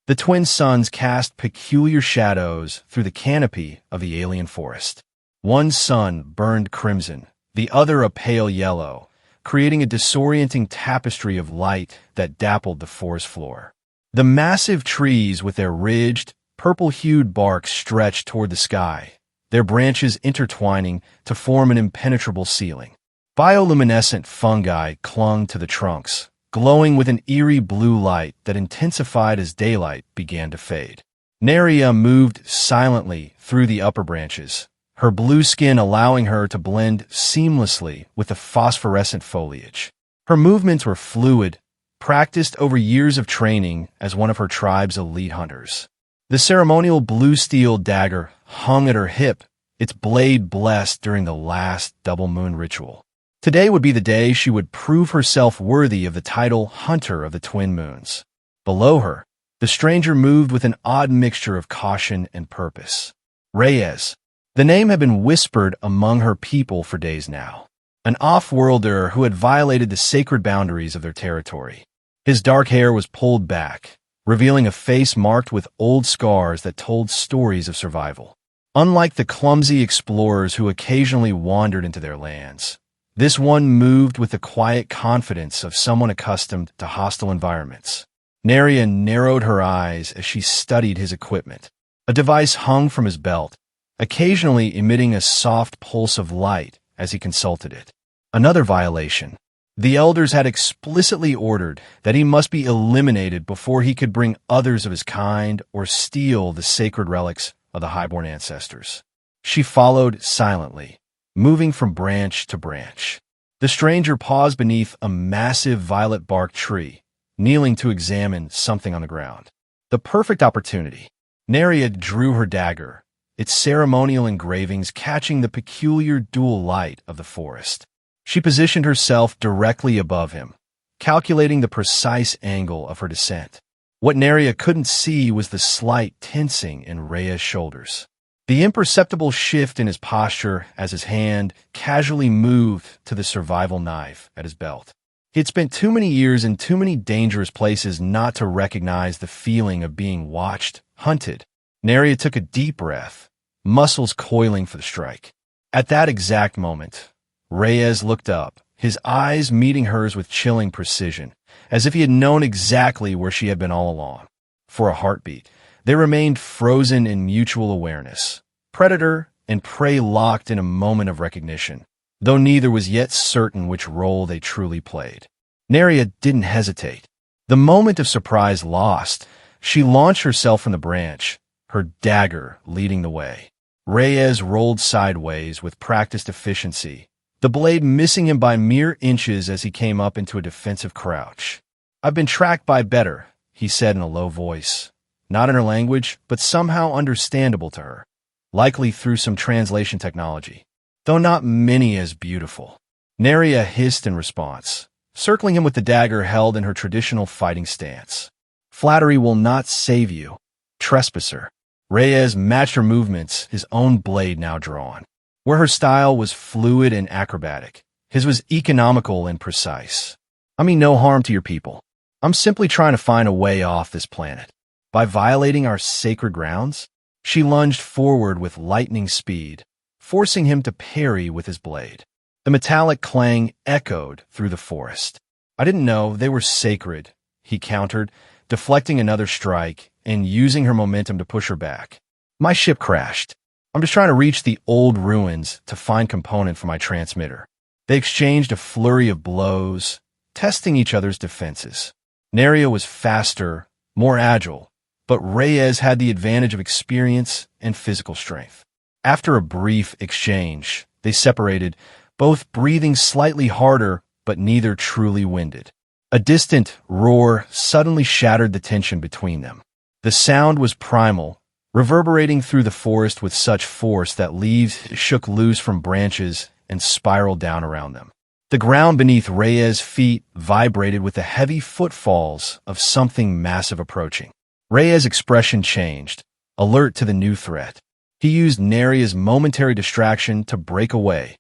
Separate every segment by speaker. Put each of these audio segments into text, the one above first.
Speaker 1: The twin suns cast peculiar shadows through the canopy of the alien forest. One sun burned crimson, the other a pale yellow, creating a disorienting tapestry of light that dappled the forest floor. The massive trees with their ridged, purple-hued bark stretched toward the sky, their branches intertwining to form an impenetrable ceiling. Bioluminescent fungi clung to the trunks, glowing with an eerie blue light that intensified as daylight began to fade. Neria moved silently through the upper branches, her blue skin allowing her to blend seamlessly with the phosphorescent foliage. Her movements were fluid, practiced over years of training as one of her tribe's elite hunters. The ceremonial blue steel dagger hung at her hip, its blade blessed during the last double moon ritual. Today would be the day she would prove herself worthy of the title Hunter of the Twin Moons. Below her, the stranger moved with an odd mixture of caution and purpose. Reyes. The name had been whispered among her people for days now. An off-worlder who had violated the sacred boundaries of their territory. His dark hair was pulled back, revealing a face marked with old scars that told stories of survival. Unlike the clumsy explorers who occasionally wandered into their lands, this one moved with the quiet confidence of someone accustomed to hostile environments. Neria narrowed her eyes as she studied his equipment. A device hung from his belt, occasionally emitting a soft pulse of light as he consulted it. Another violation. The elders had explicitly ordered that he must be eliminated before he could bring others of his kind or steal the sacred relics of the highborn ancestors. She followed silently, moving from branch to branch. The stranger paused beneath a massive violet-barked tree, kneeling to examine something on the ground. The perfect opportunity. Neria drew her dagger, its ceremonial engravings catching the peculiar dual light of the forest. She positioned herself directly above him, calculating the precise angle of her descent. What Neria couldn't see was the slight tensing in Rhea's shoulders. The imperceptible shift in his posture as his hand casually moved to the survival knife at his belt. He had spent too many years in too many dangerous places not to recognize the feeling of being watched, hunted. Neria took a deep breath, muscles coiling for the strike. At that exact moment, Reyes looked up, his eyes meeting hers with chilling precision, as if he had known exactly where she had been all along. For a heartbeat, they remained frozen in mutual awareness, predator and prey locked in a moment of recognition, though neither was yet certain which role they truly played. Neria didn't hesitate. The moment of surprise lost, she launched herself from the branch, her dagger leading the way. Reyes rolled sideways with practiced efficiency, the blade missing him by mere inches as he came up into a defensive crouch. "I've been tracked by better," he said in a low voice, not in her language, but somehow understandable to her, likely through some translation technology, though not many as beautiful. Neria hissed in response, circling him with the dagger held in her traditional fighting stance. "Flattery will not save you, trespasser." Reyes matched her movements, his own blade now drawn. Where her style was fluid and acrobatic, his was economical and precise. "I mean no harm to your people. I'm simply trying to find a way off this planet. By violating our sacred grounds?" She lunged forward with lightning speed, forcing him to parry with his blade. The metallic clang echoed through the forest. "I didn't know they were sacred," he countered, deflecting another strike and using her momentum to push her back. "My ship crashed. I'm just trying to reach the old ruins to find component for my transmitter." They exchanged a flurry of blows, testing each other's defenses. Neria was faster, more agile, but Reyes had the advantage of experience and physical strength. After a brief exchange, they separated, both breathing slightly harder, but neither truly winded. A distant roar suddenly shattered the tension between them. The sound was primal, reverberating through the forest with such force that leaves shook loose from branches and spiraled down around them. The ground beneath Reyes' feet vibrated with the heavy footfalls of something massive approaching. Reyes' expression changed, alert to the new threat. He used Neria's momentary distraction to break away,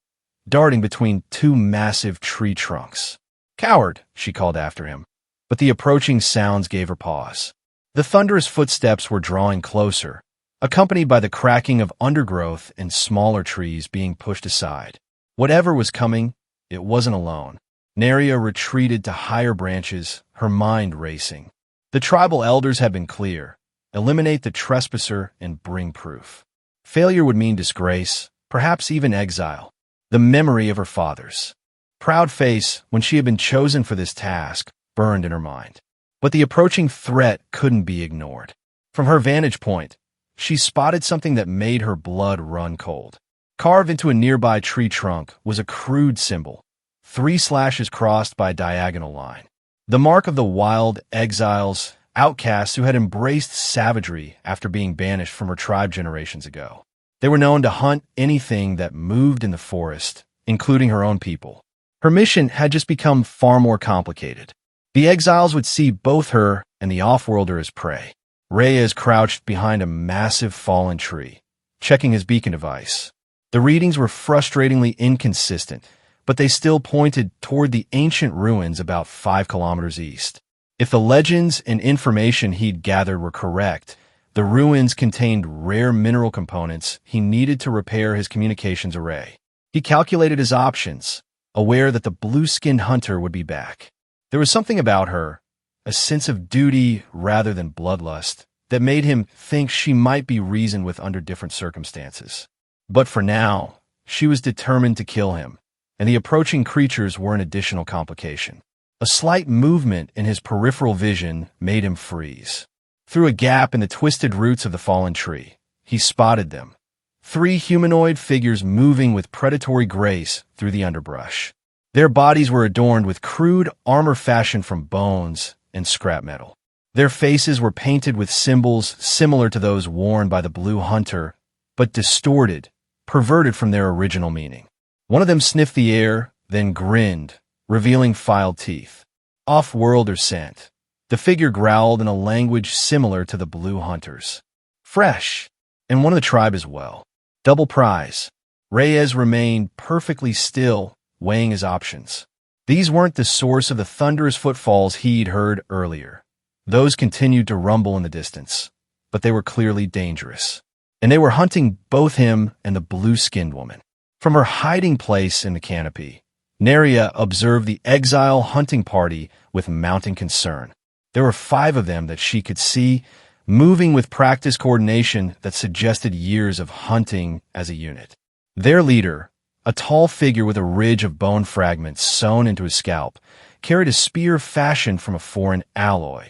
Speaker 1: darting between two massive tree trunks. "Coward," she called after him, but the approaching sounds gave her pause. The thunderous footsteps were drawing closer, accompanied by the cracking of undergrowth and smaller trees being pushed aside. Whatever was coming, it wasn't alone. Neria retreated to higher branches, her mind racing. The tribal elders had been clear. Eliminate the trespasser and bring proof. Failure would mean disgrace, perhaps even exile. The memory of her father's proud face when she had been chosen for this task burned in her mind. But the approaching threat couldn't be ignored. From her vantage point, she spotted something that made her blood run cold. Carved into a nearby tree trunk was a crude symbol, 3 slashes crossed by a diagonal line. The mark of the wild exiles, outcasts who had embraced savagery after being banished from her tribe generations ago. They were known to hunt anything that moved in the forest, including her own people. Her mission had just become far more complicated. The exiles would see both her and the off-worlder as prey. Reyes crouched behind a massive fallen tree, checking his beacon device. The readings were frustratingly inconsistent, but they still pointed toward the ancient ruins about 5 kilometers east. If the legends and information he'd gathered were correct, the ruins contained rare mineral components he needed to repair his communications array. He calculated his options, aware that the blue-skinned hunter would be back. There was something about her, a sense of duty rather than bloodlust, that made him think she might be reasoned with under different circumstances. But for now, she was determined to kill him, and the approaching creatures were an additional complication. A slight movement in his peripheral vision made him freeze. Through a gap in the twisted roots of the fallen tree, he spotted them. 3 humanoid figures moving with predatory grace through the underbrush. Their bodies were adorned with crude armor fashioned from bones and scrap metal. Their faces were painted with symbols similar to those worn by the Blue Hunter, but distorted, perverted from their original meaning. One of them sniffed the air, then grinned, revealing filed teeth. Off-worlder scent. The figure growled in a language similar to the Blue Hunter's. Fresh, and one of the tribe as well. Double prize. Reyes remained perfectly still, weighing his options. These weren't the source of the thunderous footfalls he'd heard earlier. Those continued to rumble in the distance, but they were clearly dangerous. And they were hunting both him and the blue-skinned woman. From her hiding place in the canopy, Neria observed the exile hunting party with mounting concern. There were 5 of them that she could see, moving with practiced coordination that suggested years of hunting as a unit. Their leader, a tall figure with a ridge of bone fragments sewn into his scalp, carried a spear fashioned from a foreign alloy,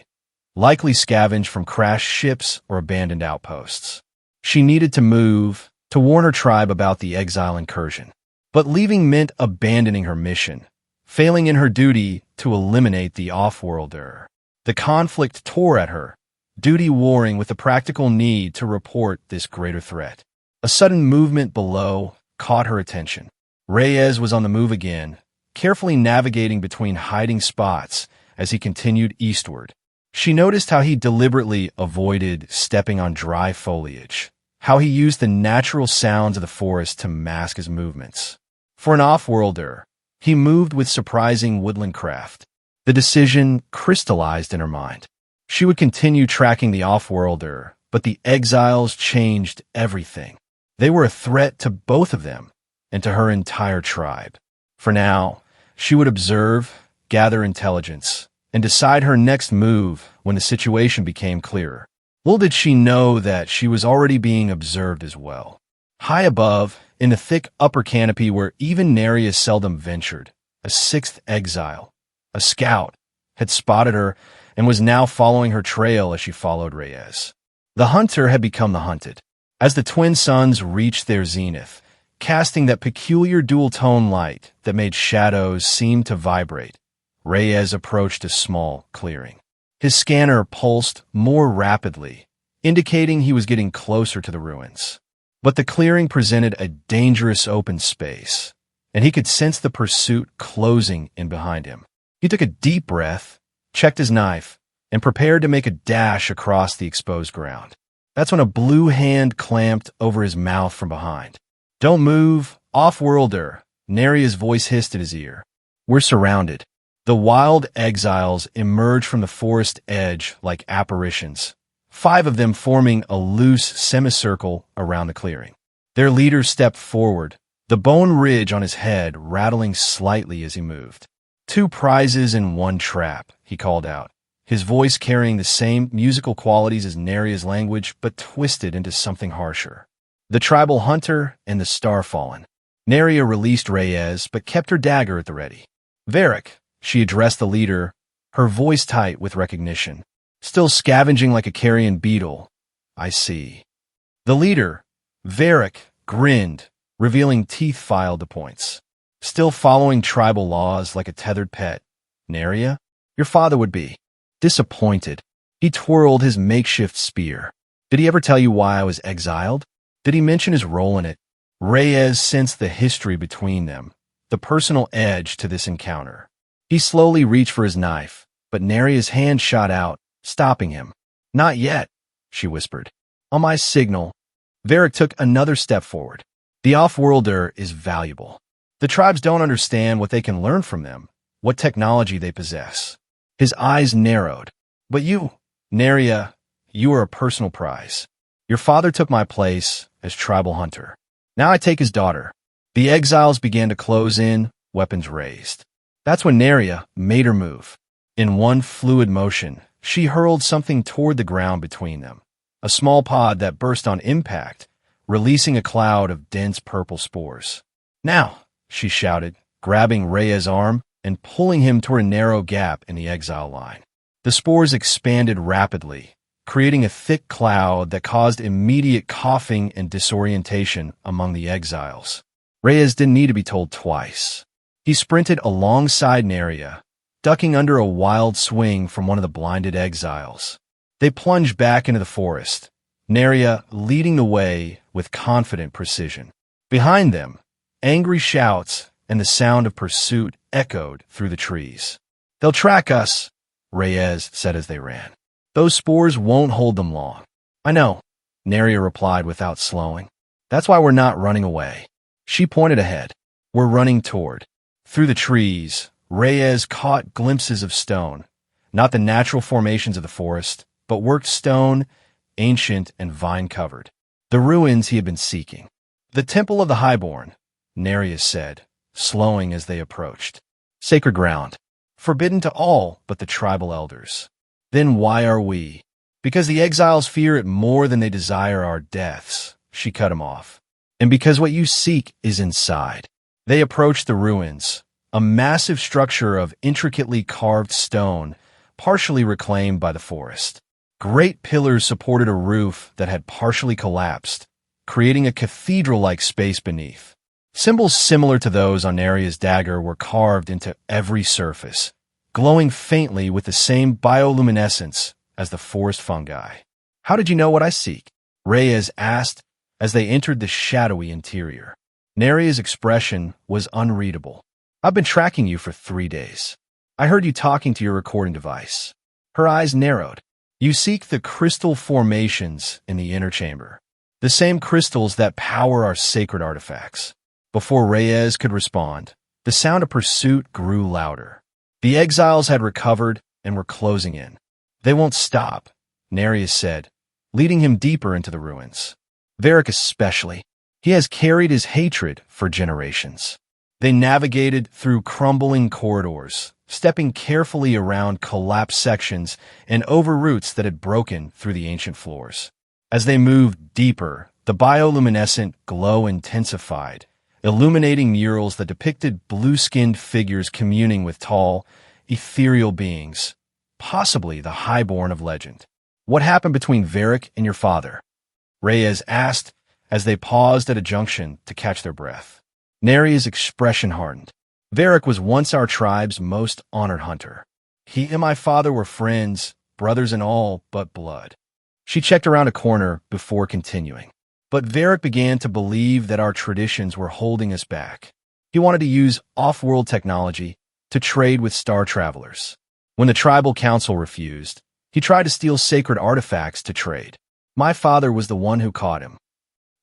Speaker 1: likely scavenged from crashed ships or abandoned outposts. She needed to move, to warn her tribe about the exile incursion. But leaving meant abandoning her mission, failing in her duty to eliminate the off-worlder. The conflict tore at her, duty warring with the practical need to report this greater threat. A sudden movement below caught her attention. Reyes was on the move again, carefully navigating between hiding spots as he continued eastward. She noticed how he deliberately avoided stepping on dry foliage, how he used the natural sounds of the forest to mask his movements. For an off-worlder, he moved with surprising woodland craft. The decision crystallized in her mind. She would continue tracking the off-worlder, but the exiles changed everything. They were a threat to both of them and to her entire tribe. For now, she would observe, gather intelligence, and decide her next move when the situation became clearer. Little did she know that she was already being observed as well. High above, in the thick upper canopy where even Neria seldom ventured, a 6th exile, a scout, had spotted her and was now following her trail as she followed Reyes. The hunter had become the hunted. As the twin suns reached their zenith, casting that peculiar dual-tone light that made shadows seem to vibrate, Reyes approached a small clearing. His scanner pulsed more rapidly, indicating he was getting closer to the ruins. But the clearing presented a dangerous open space, and he could sense the pursuit closing in behind him. He took a deep breath, checked his knife, and prepared to make a dash across the exposed ground. That's when a blue hand clamped over his mouth from behind. "Don't move, off-worlder," Neria's voice hissed at his ear. "We're surrounded." The wild exiles emerged from the forest edge like apparitions, 5 of them forming a loose semicircle around the clearing. Their leader stepped forward, the bone ridge on his head rattling slightly as he moved. 2 prizes and 1 trap, he called out, his voice carrying the same musical qualities as Neria's language, but twisted into something harsher. The tribal hunter and the Starfallen. Neria released Reyes, but kept her dagger at the ready. Varric, she addressed the leader, her voice tight with recognition. Still scavenging like a carrion beetle. I see. The leader, Varric, grinned, revealing teeth filed to points. Still following tribal laws like a tethered pet. Neria, your father would be. Disappointed. He twirled his makeshift spear. Did he ever tell you why I was exiled? Did he mention his role in it? Reyes sensed the history between them, the personal edge to this encounter. He slowly reached for his knife, but Neria's hand shot out, stopping him. Not yet, she whispered. On my signal. Varric took another step forward. The off-worlder is valuable. The tribes don't understand what they can learn from them, what technology they possess. His eyes narrowed. But you, Neria, you are a personal prize. Your father took my place as tribal hunter. Now I take his daughter. The exiles began to close in, weapons raised. That's when Neria made her move. In one fluid motion, she hurled something toward the ground between them. A small pod that burst on impact, releasing a cloud of dense purple spores. Now, she shouted, grabbing Reyes' arm and pulling him toward a narrow gap in the exile line. The spores expanded rapidly, creating a thick cloud that caused immediate coughing and disorientation among the exiles. Reyes didn't need to be told twice. He sprinted alongside Neria, ducking under a wild swing from one of the blinded exiles. They plunged back into the forest, Neria leading the way with confident precision. Behind them, angry shouts and the sound of pursuit echoed through the trees. They'll track us, Reyes said as they ran. Those spores won't hold them long. I know, Neria replied without slowing. That's why we're not running away. She pointed ahead. We're running toward. Through the trees, Reyes caught glimpses of stone, not the natural formations of the forest, but worked stone, ancient and vine-covered. The ruins he had been seeking. The Temple of the Highborn, Neria said, slowing as they approached. Sacred ground, forbidden to all but the tribal elders. Then why are we? Because the exiles fear it more than they desire our deaths, she cut him off. And because what you seek is inside. They approached the ruins, a massive structure of intricately carved stone, partially reclaimed by the forest. Great pillars supported a roof that had partially collapsed, creating a cathedral-like space beneath. Symbols similar to those on Neria's dagger were carved into every surface, glowing faintly with the same bioluminescence as the forest fungi. How did you know what I seek? Reyes asked as they entered the shadowy interior. Neria's expression was unreadable. I've been tracking you for 3 days. I heard you talking to your recording device. Her eyes narrowed. You seek the crystal formations in the inner chamber, the same crystals that power our sacred artifacts. Before Reyes could respond, the sound of pursuit grew louder. The exiles had recovered and were closing in. They won't stop, Neria said, leading him deeper into the ruins. Varric especially. He has carried his hatred for generations. They navigated through crumbling corridors, stepping carefully around collapsed sections and over roots that had broken through the ancient floors. As they moved deeper, the bioluminescent glow intensified, illuminating murals that depicted blue-skinned figures communing with tall, ethereal beings, possibly the highborn of legend. What happened between Varric and your father? Reyes asked as they paused at a junction to catch their breath. Neria's expression hardened. Varric was once our tribe's most honored hunter. He and my father were friends, brothers in all but blood. She checked around a corner before continuing. But Varric began to believe that our traditions were holding us back. He wanted to use off-world technology to trade with star travelers. When the tribal council refused, he tried to steal sacred artifacts to trade. My father was the one who caught him.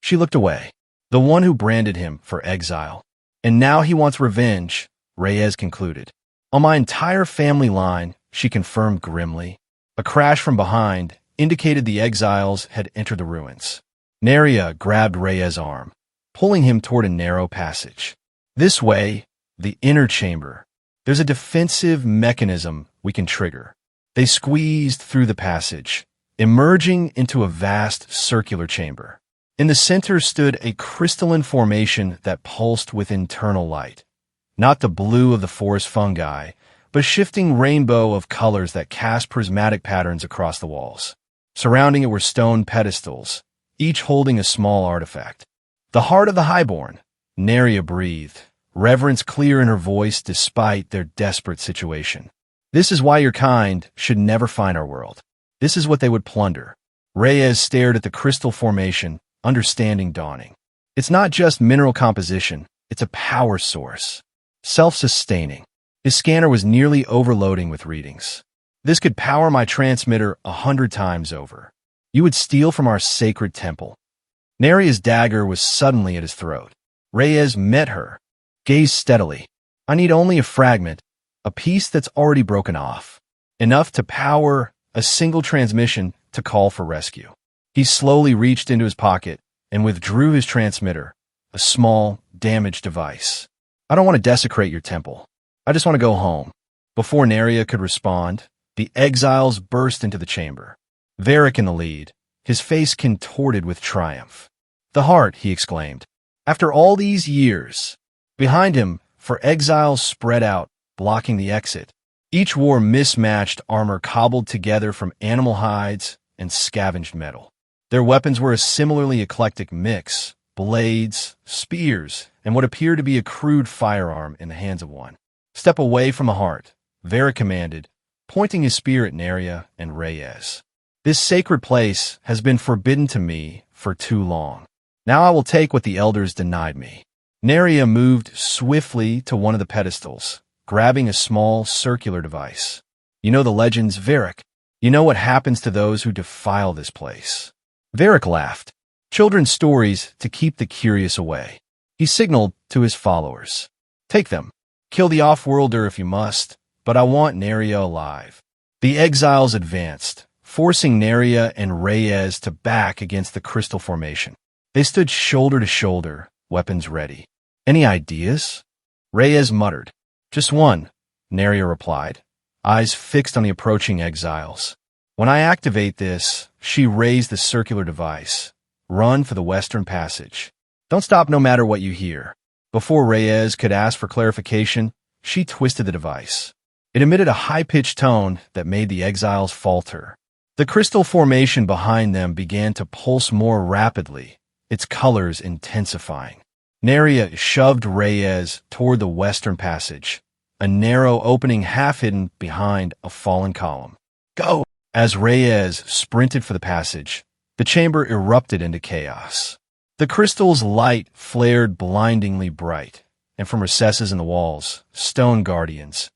Speaker 1: She looked away, the one who branded him for exile. And now he wants revenge, Reyes concluded. On my entire family line, she confirmed grimly. A crash from behind indicated the exiles had entered the ruins. Neria grabbed Reyes' arm, pulling him toward a narrow passage. This way, the inner chamber. There's a defensive mechanism we can trigger. They squeezed through the passage, emerging into a vast circular chamber. In the center stood a crystalline formation that pulsed with internal light. Not the blue of the forest fungi, but a shifting rainbow of colors that cast prismatic patterns across the walls. Surrounding it were stone pedestals, each holding a small artifact. The heart of the highborn, Neria breathed, reverence clear in her voice despite their desperate situation. This is why your kind should never find our world. This is what they would plunder. Reyes stared at the crystal formation, understanding dawning. It's not just mineral composition, it's a power source. Self-sustaining. His scanner was nearly overloading with readings. This could power my transmitter 100 times over. You would steal from our sacred temple. Neria's dagger was suddenly at his throat. Reyes met her, gazed steadily. I need only a fragment, a piece that's already broken off. Enough to power a single transmission to call for rescue. He slowly reached into his pocket and withdrew his transmitter, a small, damaged device. I don't want to desecrate your temple. I just want to go home. Before Neria could respond, the exiles burst into the chamber. Varric in the lead, his face contorted with triumph. The heart, he exclaimed. After all these years. Behind him, four exiles spread out, blocking the exit. Each wore mismatched armor cobbled together from animal hides and scavenged metal. Their weapons were a similarly eclectic mix, blades, spears, and what appeared to be a crude firearm in the hands of one. Step away from the heart, Varric commanded, pointing his spear at Neria and Reyes. This sacred place has been forbidden to me for too long. Now I will take what the elders denied me. Neria moved swiftly to one of the pedestals, grabbing a small circular device. You know the legends, Varric. You know what happens to those who defile this place. Varric laughed. Children's stories to keep the curious away. He signaled to his followers. Take them. Kill the off-worlder if you must, but I want Neria alive. The exiles advanced, forcing Neria and Reyes to back against the crystal formation. They stood shoulder to shoulder, weapons ready. Any ideas? Reyes muttered. Just one, Neria replied, eyes fixed on the approaching exiles. When I activate this, she raised the circular device. Run for the western passage. Don't stop no matter what you hear. Before Reyes could ask for clarification, she twisted the device. It emitted a high-pitched tone that made the exiles falter. The crystal formation behind them began to pulse more rapidly, its colors intensifying. Neria shoved Reyes toward the western passage, a narrow opening half hidden behind a fallen column. Go! As Reyes sprinted for the passage, the chamber erupted into chaos. The crystal's light flared blindingly bright, and from recesses in the walls, stone guardians,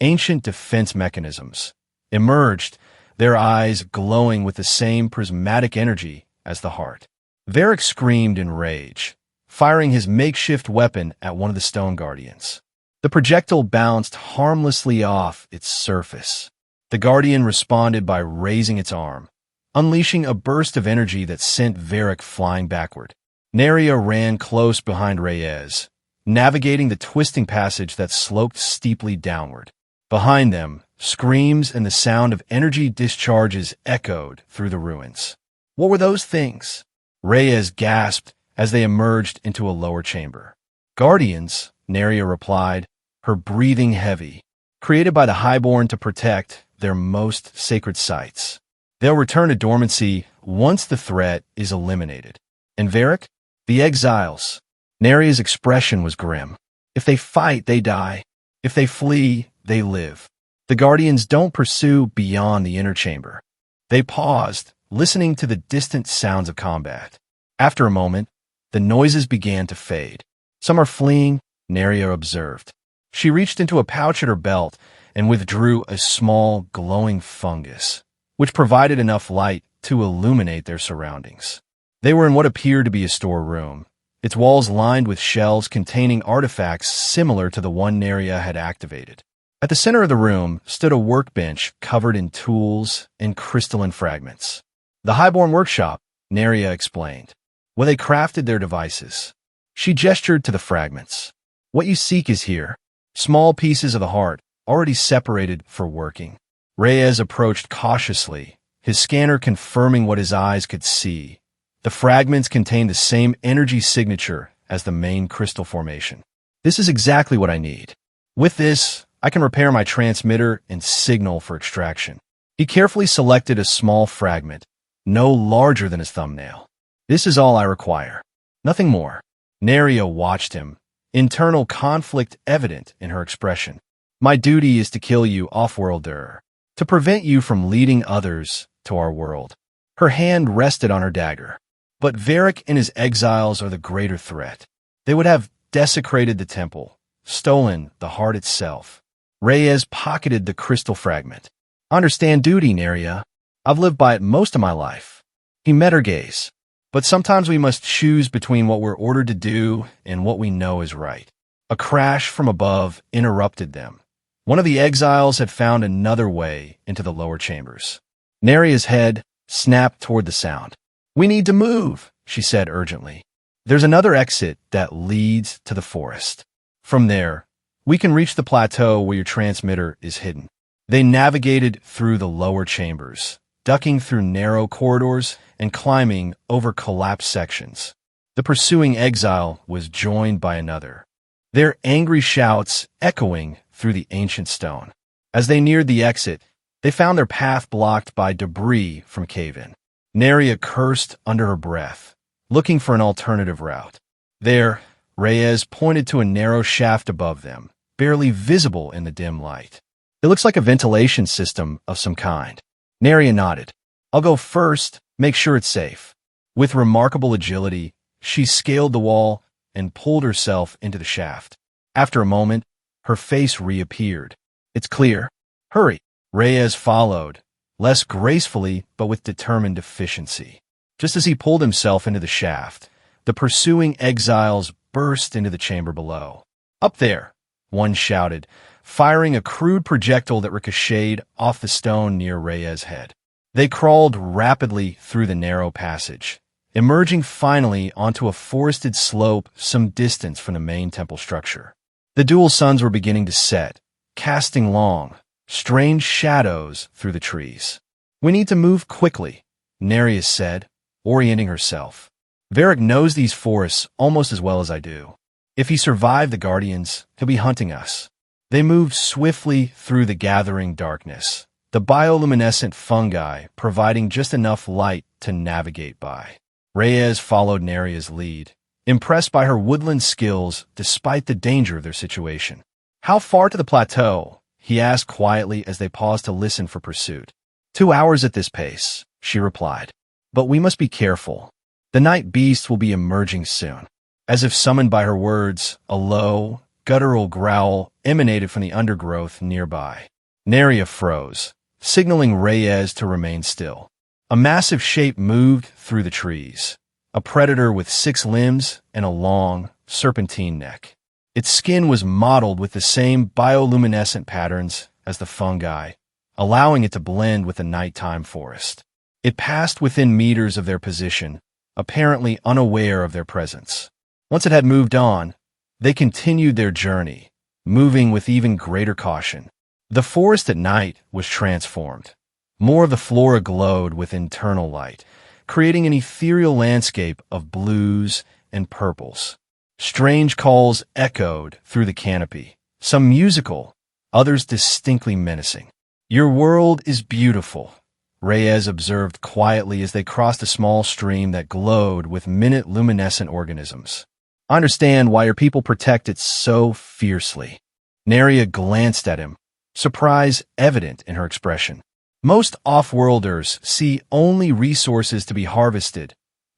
Speaker 1: ancient defense mechanisms, emerged, their eyes glowing with the same prismatic energy as the heart. Varric screamed in rage, firing his makeshift weapon at one of the stone guardians. The projectile bounced harmlessly off its surface. The guardian responded by raising its arm, unleashing a burst of energy that sent Varric flying backward. Neria ran close behind Reyes, navigating the twisting passage that sloped steeply downward. Behind them, screams and the sound of energy discharges echoed through the ruins. What were those things? Reyes gasped as they emerged into a lower chamber. Guardians, Neria replied, her breathing heavy, created by the Highborn to protect their most sacred sites. They'll return to dormancy once the threat is eliminated. And Varric? The exiles. Neria's expression was grim. If they fight, they die. If they flee, they live. The Guardians don't pursue beyond the inner chamber. They paused, listening to the distant sounds of combat. After a moment, the noises began to fade. Some are fleeing, Neria observed. She reached into a pouch at her belt and withdrew a small, glowing fungus, which provided enough light to illuminate their surroundings. They were in what appeared to be a storeroom, its walls lined with shelves containing artifacts similar to the one Neria had activated. At the center of the room stood a workbench covered in tools and crystalline fragments. The Highborn Workshop, Neria explained, where they crafted their devices. She gestured to the fragments. What you seek is here. Small pieces of the heart, already separated for working. Reyes approached cautiously, his scanner confirming what his eyes could see. The fragments contained the same energy signature as the main crystal formation. This is exactly what I need. With this, I can repair my transmitter and signal for extraction. He carefully selected a small fragment, no larger than his thumbnail. This is all I require. Nothing more. Neria watched him, internal conflict evident in her expression. My duty is to kill you, off-worlder, to prevent you from leading others to our world. Her hand rested on her dagger. But Varric and his exiles are the greater threat. They would have desecrated the temple, stolen the heart itself. Reyes pocketed the crystal fragment. Understand duty, Neria. I've lived by it most of my life. He met her gaze. But sometimes we must choose between what we're ordered to do and what we know is right. A crash from above interrupted them. One of the exiles had found another way into the lower chambers. Neria's head snapped toward the sound. We need to move, she said urgently. There's another exit that leads to the forest. From there, we can reach the plateau where your transmitter is hidden. They navigated through the lower chambers, ducking through narrow corridors and climbing over collapsed sections. The pursuing exile was joined by another, their angry shouts echoing through the ancient stone. As they neared the exit, they found their path blocked by debris from cave-in. Neria cursed under her breath, looking for an alternative route. There, Reyes pointed to a narrow shaft above them, barely visible in the dim light. It looks like a ventilation system of some kind. Neria nodded. I'll go first, make sure it's safe. With remarkable agility, she scaled the wall and pulled herself into the shaft. After a moment, her face reappeared. It's clear. Hurry. Reyes followed, less gracefully but with determined efficiency. Just as he pulled himself into the shaft, the pursuing exiles burst into the chamber below. Up there, one shouted, firing a crude projectile that ricocheted off the stone near Reyes' head. They crawled rapidly through the narrow passage, emerging finally onto a forested slope some distance from the main temple structure. The dual suns were beginning to set, casting long, strange shadows through the trees. We need to move quickly, Neria said, orienting herself. Varric knows these forests almost as well as I do. If he survived the Guardians, he'll be hunting us. They moved swiftly through the gathering darkness, the bioluminescent fungi providing just enough light to navigate by. Reyes followed Neria's lead, impressed by her woodland skills despite the danger of their situation. How far to the plateau? He asked quietly as they paused to listen for pursuit. 2 hours at this pace, she replied. But we must be careful. The night beast will be emerging soon. As if summoned by her words, a low, guttural growl emanated from the undergrowth nearby. Neria froze, signaling Reyes to remain still. A massive shape moved through the trees, a predator with 6 limbs and a long, serpentine neck. Its skin was mottled with the same bioluminescent patterns as the fungi, allowing it to blend with the nighttime forest. It passed within meters of their position, apparently unaware of their presence. Once it had moved on, they continued their journey, moving with even greater caution. The forest at night was transformed. More of the flora glowed with internal light, creating an ethereal landscape of blues and purples. Strange calls echoed through the canopy, some musical, others distinctly menacing. Your world is beautiful, Reyes observed quietly as they crossed a small stream that glowed with minute luminescent organisms. I understand why your people protect it so fiercely. Neria glanced at him, surprise evident in her expression. Most off-worlders see only resources to be harvested,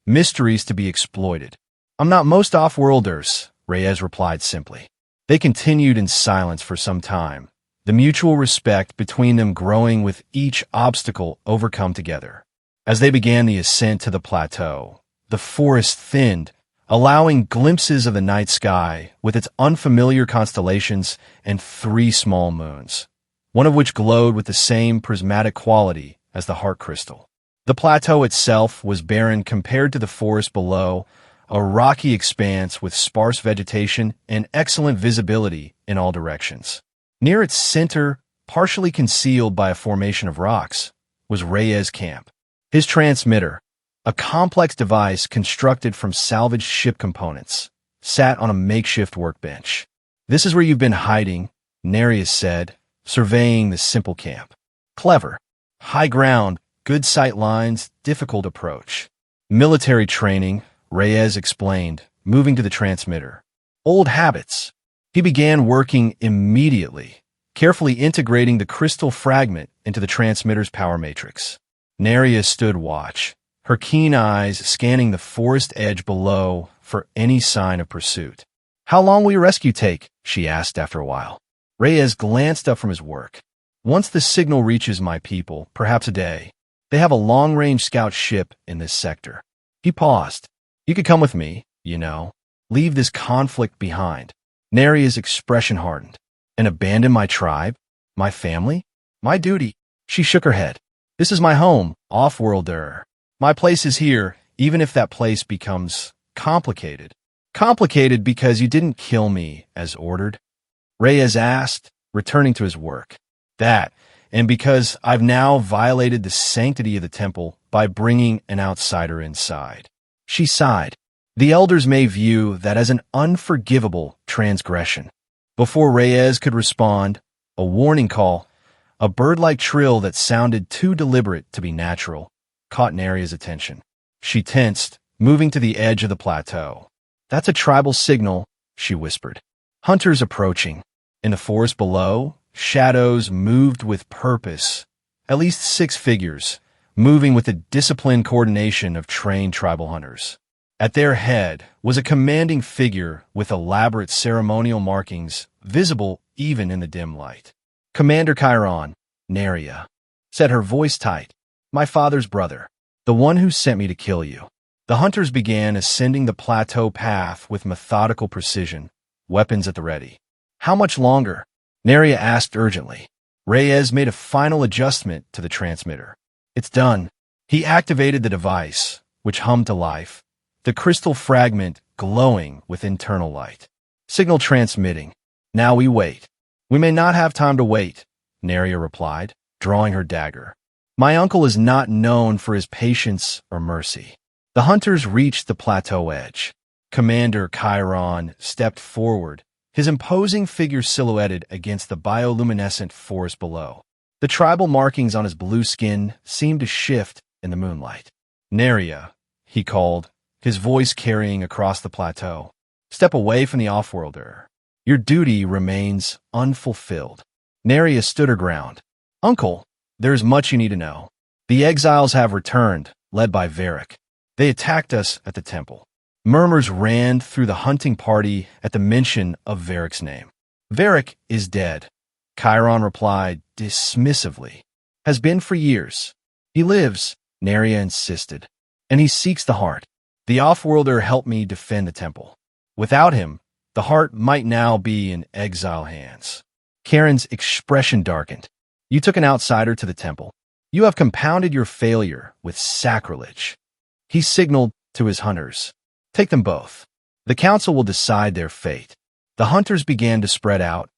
Speaker 1: mysteries to be exploited. I'm not most off-worlders, Reyes replied simply. They continued in silence for some time, the mutual respect between them growing with each obstacle overcome together. As they began the ascent to the plateau, the forest thinned, allowing glimpses of the night sky with its unfamiliar constellations and 3 small moons, one of which glowed with the same prismatic quality as the heart crystal. The plateau itself was barren compared to the forest below, a rocky expanse with sparse vegetation and excellent visibility in all directions. Near its center, partially concealed by a formation of rocks, was Reyes' camp. His transmitter, a complex device constructed from salvaged ship components, sat on a makeshift workbench. "This is where you've been hiding," Nereus said, surveying the simple camp. "Clever. High ground, good sight lines, difficult approach." "Military training," Reyes explained, moving to the transmitter. "Old habits." He began working immediately, carefully integrating the crystal fragment into the transmitter's power matrix. Nereus stood watch, her keen eyes scanning the forest edge below for any sign of pursuit. "How long will your rescue take?" she asked after a while. Reyes glanced up from his work. "Once the signal reaches my people, perhaps a day. They have a long-range scout ship in this sector." He paused. "You could come with me, you know. Leave this conflict behind." Nereus' expression hardened. "And abandon my tribe? My family? My duty?" She shook her head. "This is my home, off-worlder. My place is here, even if that place becomes complicated." "Complicated because you didn't kill me as ordered?" Reyes asked, returning to his work. "That, and because I've now violated the sanctity of the temple by bringing an outsider inside." She sighed. "The elders may view that as an unforgivable transgression." Before Reyes could respond, a warning call, a bird-like trill that sounded too deliberate to be natural, caught Nerea's attention. She tensed, moving to the edge of the plateau. "That's a tribal signal," she whispered. "Hunters approaching." In the forest below, shadows moved with purpose, at least 6 figures, moving with the disciplined coordination of trained tribal hunters. At their head was a commanding figure with elaborate ceremonial markings visible even in the dim light. "Commander Chiron," Nerea said, her voice tight. "My father's brother, the one who sent me to kill you." The hunters began ascending the plateau path with methodical precision, weapons at the ready. "How much longer?" Nerea asked urgently. Reyes made a final adjustment to the transmitter. "It's done." He activated the device, which hummed to life, the crystal fragment glowing with internal light. "Signal transmitting. Now we wait." "We may not have time to wait," Nerea replied, drawing her dagger. "My uncle is not known for his patience or mercy." The hunters reached the plateau edge. Commander Chiron stepped forward, his imposing figure silhouetted against the bioluminescent forest below. The tribal markings on his blue skin seemed to shift in the moonlight. "Nerea," he called, his voice carrying across the plateau. "Step away from the off-worlder. Your duty remains unfulfilled." Nerea stood her ground. "Uncle, there is much you need to know. The exiles have returned, led by Varric. They attacked us at the temple." Murmurs ran through the hunting party at the mention of Varric's name. "Varric is dead," Chiron replied dismissively. "Has been for years." "He lives," Nerea insisted, "and he seeks the heart. The off-worlder helped me defend the temple. Without him, the heart might now be in exile hands." Karen's expression darkened. "You took an outsider to the temple. You have compounded your failure with sacrilege." He signaled to his hunters. "Take them both. The council will decide their fate." The hunters began to spread out,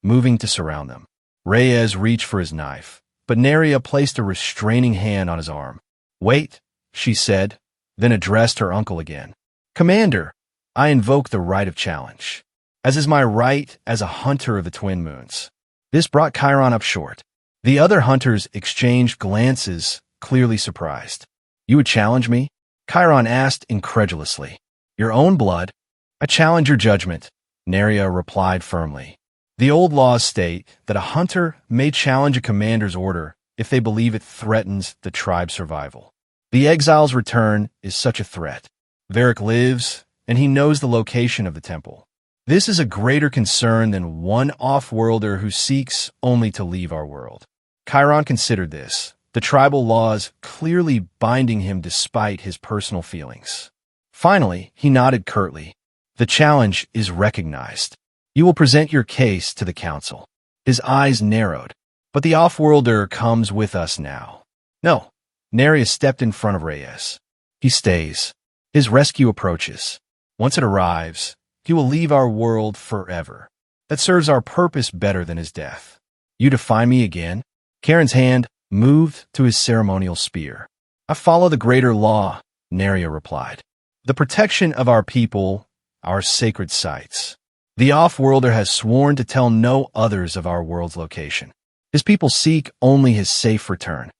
Speaker 1: moving to surround them. Reyes reached for his knife, but Nerea placed a restraining hand on his arm. "Wait," she said, then addressed her uncle again. "Commander, I invoke the right of challenge, as is my right as a hunter of the Twin Moons." This brought Chiron up short. The other hunters exchanged glances, clearly surprised. "You would challenge me?" Chiron asked incredulously. "Your own blood?" "I challenge your judgment," Nerea replied firmly. "The old laws state that a hunter may challenge a commander's order if they believe it threatens the tribe's survival. The exile's return is such a threat. Varric lives, and he knows the location of the temple. This is a greater concern than one off-worlder who seeks only to leave our world." Chiron considered this, the tribal laws clearly binding him despite his personal feelings. Finally, he nodded curtly. The challenge is recognized. You will present your case to the council. His eyes narrowed. But the off-worlder comes with us now. No. Neria stepped in front of Reyes. He stays. His rescue approaches. Once it arrives, he will leave our world forever. That serves our purpose better than his death. You defy me again? Karen's hand moved to his ceremonial spear. I follow the greater law, Neria replied. The protection of our people, our sacred sites. The off-worlder has sworn to tell no others of our world's location. His people seek only his safe return.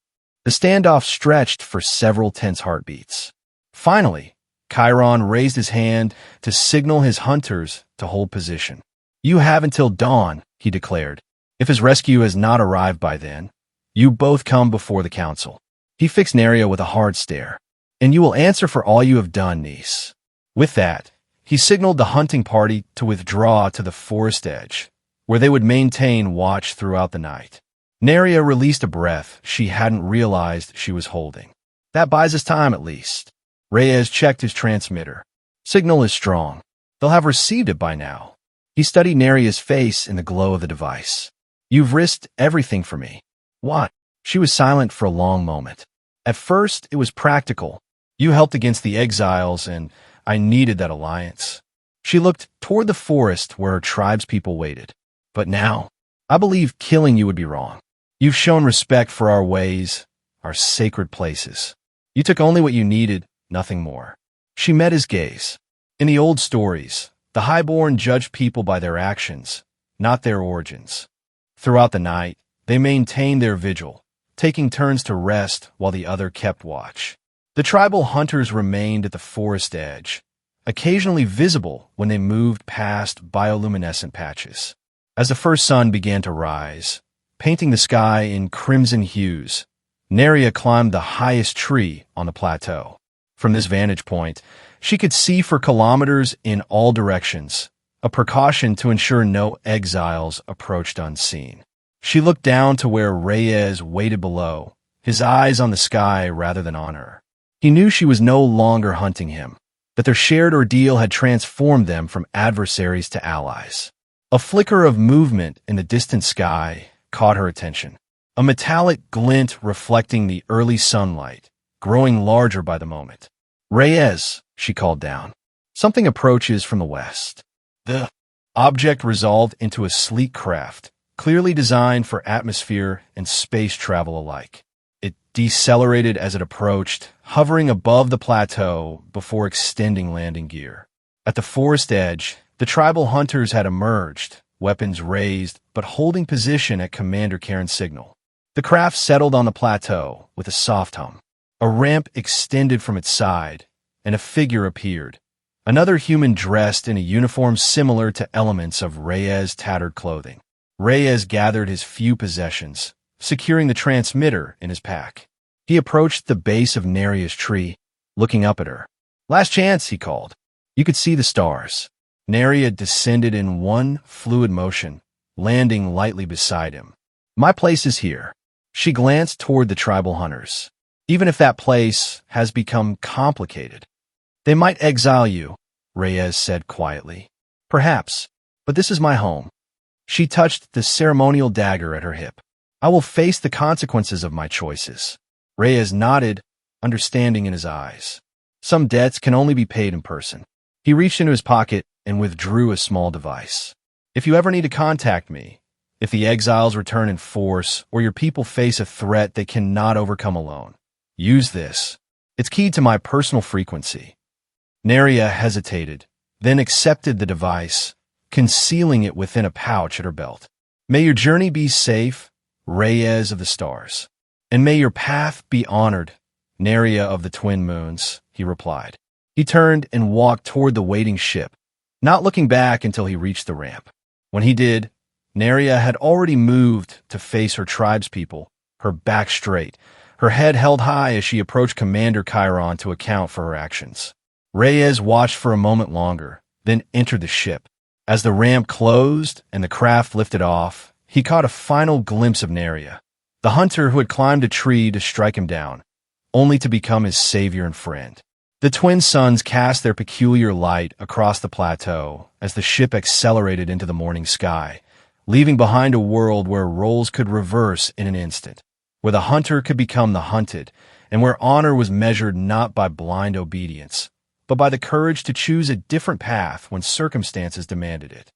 Speaker 1: The standoff stretched for several tense heartbeats. Finally, Chiron raised his hand to signal his hunters to hold position. You have until dawn, he declared. If his rescue has not arrived by then, you both come before the council. He fixed Neria with a hard stare. And you will answer for all you have done, niece. With that, he signaled the hunting party to withdraw to the forest edge, where they would maintain watch throughout the night. Neria released a breath she hadn't realized she was holding. That buys us time, at least. Reyes checked his transmitter. Signal is strong. They'll have received it by now. He studied Neria's face in the glow of the device. You've risked everything for me. What? She was silent for a long moment. At first, it was practical. You helped against the exiles, and I needed that alliance. She looked toward the forest where her tribespeople waited. But now, I believe killing you would be wrong. You've shown respect for our ways, our sacred places. You took only what you needed, nothing more. She met his gaze. In the old stories, the highborn judged people by their actions, not their origins. Throughout the night, they maintained their vigil, taking turns to rest while the other kept watch. The tribal hunters remained at the forest edge, occasionally visible when they moved past bioluminescent patches. As the first sun began to rise, painting the sky in crimson hues, Neria climbed the highest tree on the plateau. From this vantage point, she could see for kilometers in all directions, a precaution to ensure no exiles approached unseen. She looked down to where Reyes waited below, his eyes on the sky rather than on her. He knew she was no longer hunting him, that their shared ordeal had transformed them from adversaries to allies. A flicker of movement in the distant sky caught her attention, a metallic glint reflecting the early sunlight, growing larger by the moment. Reyes, she called down. Something approaches from the west. The object resolved into a sleek craft, clearly designed for atmosphere and space travel alike. It decelerated as it approached, hovering above the plateau before extending landing gear. At the forest edge, the tribal hunters had emerged, weapons raised, but holding position at Commander Karen's signal. The craft settled on the plateau with a soft hum. A ramp extended from its side, and a figure appeared. Another human dressed in a uniform similar to elements of Reyes' tattered clothing. Reyes gathered his few possessions, securing the transmitter in his pack. He approached the base of Neria's tree, looking up at her. Last chance, he called. You could see the stars. Neria descended in one fluid motion, landing lightly beside him. My place is here. She glanced toward the tribal hunters. Even if that place has become complicated. They might exile you, Reyes said quietly. Perhaps, but this is my home. She touched the ceremonial dagger at her hip. I will face the consequences of my choices. Reyes nodded, understanding in his eyes. Some debts can only be paid in person. He reached into his pocket and withdrew a small device. If you ever need to contact me, if the exiles return in force or your people face a threat they cannot overcome alone, use this. It's keyed to my personal frequency. Neria hesitated, then accepted the device, concealing it within a pouch at her belt. May your journey be safe, Reyes of the stars. And may your path be honored, Neria of the twin moons, he replied. He turned and walked toward the waiting ship, not looking back until he reached the ramp. When he did, Neria had already moved to face her tribespeople, her back straight, her head held high as she approached Commander Chiron to account for her actions. Reyes watched for a moment longer, then entered the ship. As the ramp closed and the craft lifted off, he caught a final glimpse of Neria, the hunter who had climbed a tree to strike him down, only to become his savior and friend. The twin suns cast their peculiar light across the plateau as the ship accelerated into the morning sky, leaving behind a world where roles could reverse in an instant, where the hunter could become the hunted, and where honor was measured not by blind obedience, but by the courage to choose a different path when circumstances demanded it.